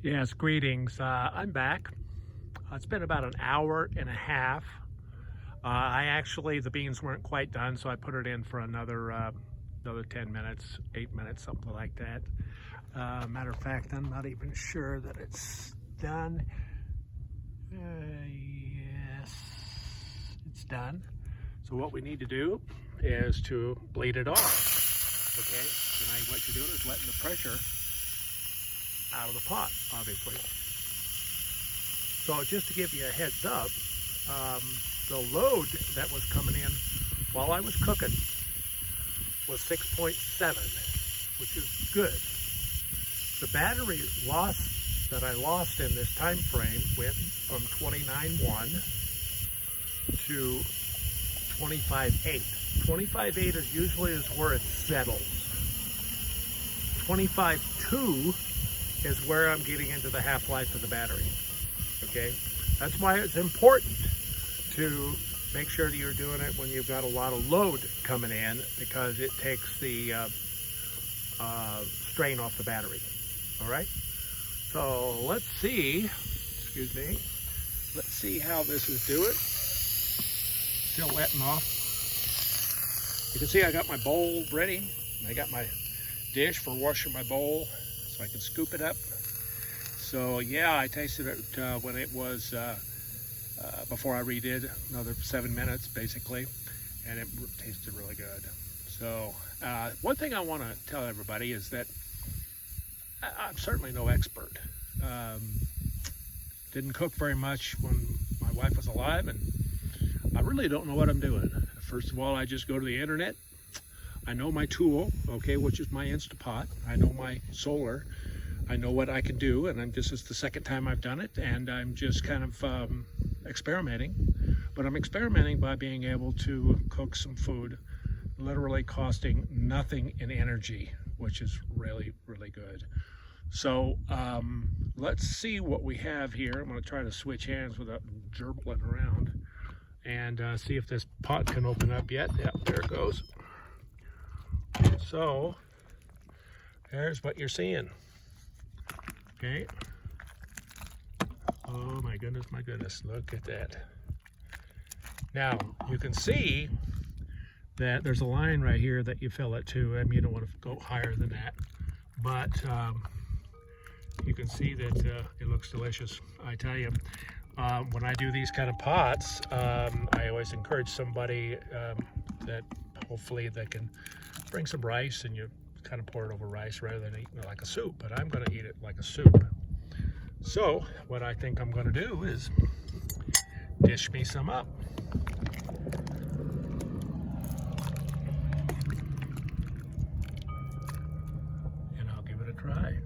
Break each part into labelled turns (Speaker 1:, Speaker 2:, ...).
Speaker 1: Yes, greetings. I'm back. It's been about an hour and a half. The beans weren't quite done, so I put it in for another 10 minutes, 8 minutes, something like that. Matter of fact, I'm not even sure that it's done. Yes, it's done. So what we need to do is to bleed it off. Okay, tonight what you're doing is letting the pressure out of the pot, obviously. So just to give you a heads up, the load that was coming in while I was cooking was 6.7, which is good. The battery loss that I lost in this time frame went from 29.1 to 25.8. 25.8 is usually where it settles. 25.2 is where I'm getting into the half-life of the battery. Okay, that's why it's important to make sure that you're doing it when you've got a lot of load coming in, because it takes the strain off the battery. All right, so let's see, let's see how this is doing. Still letting off. You can see I got my bowl ready. I got my dish for washing my bowl so I can scoop it up. So yeah, I tasted it when it was before I redid, another 7 minutes basically, and it tasted really good. So one thing I want to tell everybody is that I'm certainly no expert. Didn't cook very much when my wife was alive, and I really don't know what I'm doing. First of all, I just go to the internet. I know my tool, okay, which is my Instapot. I know my solar. I know what I can do, and this is the second time I've done it, and I'm just kind of experimenting. But I'm experimenting by being able to cook some food, literally costing nothing in energy, which is really, really good. So let's see what we have here. I'm going to try to switch hands without gerbling around and see if this pot can open up yet. Yep, there it goes. So there's what you're seeing. Okay. Oh my goodness, look at that. Now you can see that there's a line right here that you fill it to. I mean, you don't want to go higher than that, but you can see that it looks delicious. I tell you, when I do these kind of pots, I always encourage somebody that hopefully they can bring some rice, and you kind of pour it over rice rather than eating it like a soup. But I'm going to eat it like a soup. So what I think I'm going to do is dish me some up. And I'll give it a try.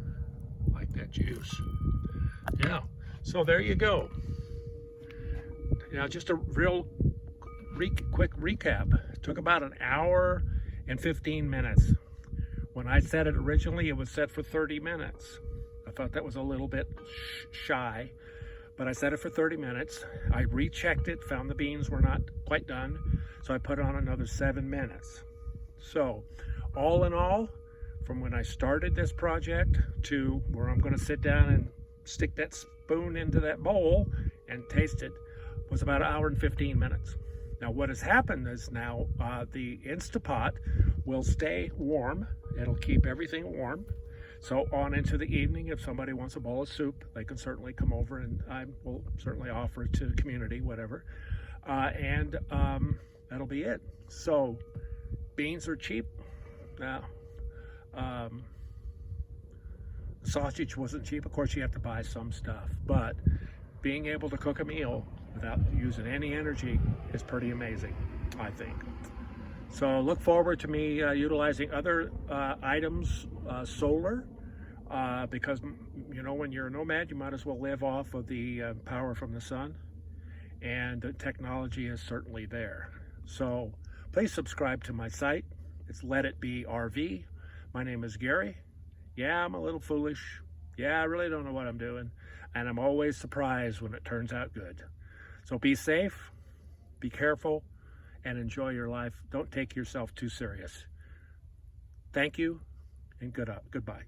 Speaker 1: Like that juice. Yeah. So there you go. Now just a real quick recap. It took about an hour and 15 minutes. When I set it originally, it was set for 30 minutes. I thought that was a little bit shy, but I set it for 30 minutes. I rechecked it, found the beans were not quite done, so I put on another 7 minutes. So all in all, from when I started this project to where I'm going to sit down and stick that spoon into that bowl and taste it, was about an hour and 15 minutes. Now what has happened is now the Instapot will stay warm. It'll keep everything warm. So on into the evening, if somebody wants a bowl of soup, they can certainly come over, and I will certainly offer it to the community, whatever. That'll be it. So beans are cheap. Now, sausage wasn't cheap. Of course, you have to buy some stuff, but being able to cook a meal without using any energy is pretty amazing, I think. So look forward to me utilizing other items, solar, because you know, when you're a nomad, you might as well live off of the power from the sun, and the technology is certainly there. So please subscribe to my site. It's Let It Be RV. My name is Gary. Yeah, I'm a little foolish. Yeah, I really don't know what I'm doing, and I'm always surprised when it turns out good. So be safe, be careful, and enjoy your life. Don't take yourself too serious. Thank you, and goodbye.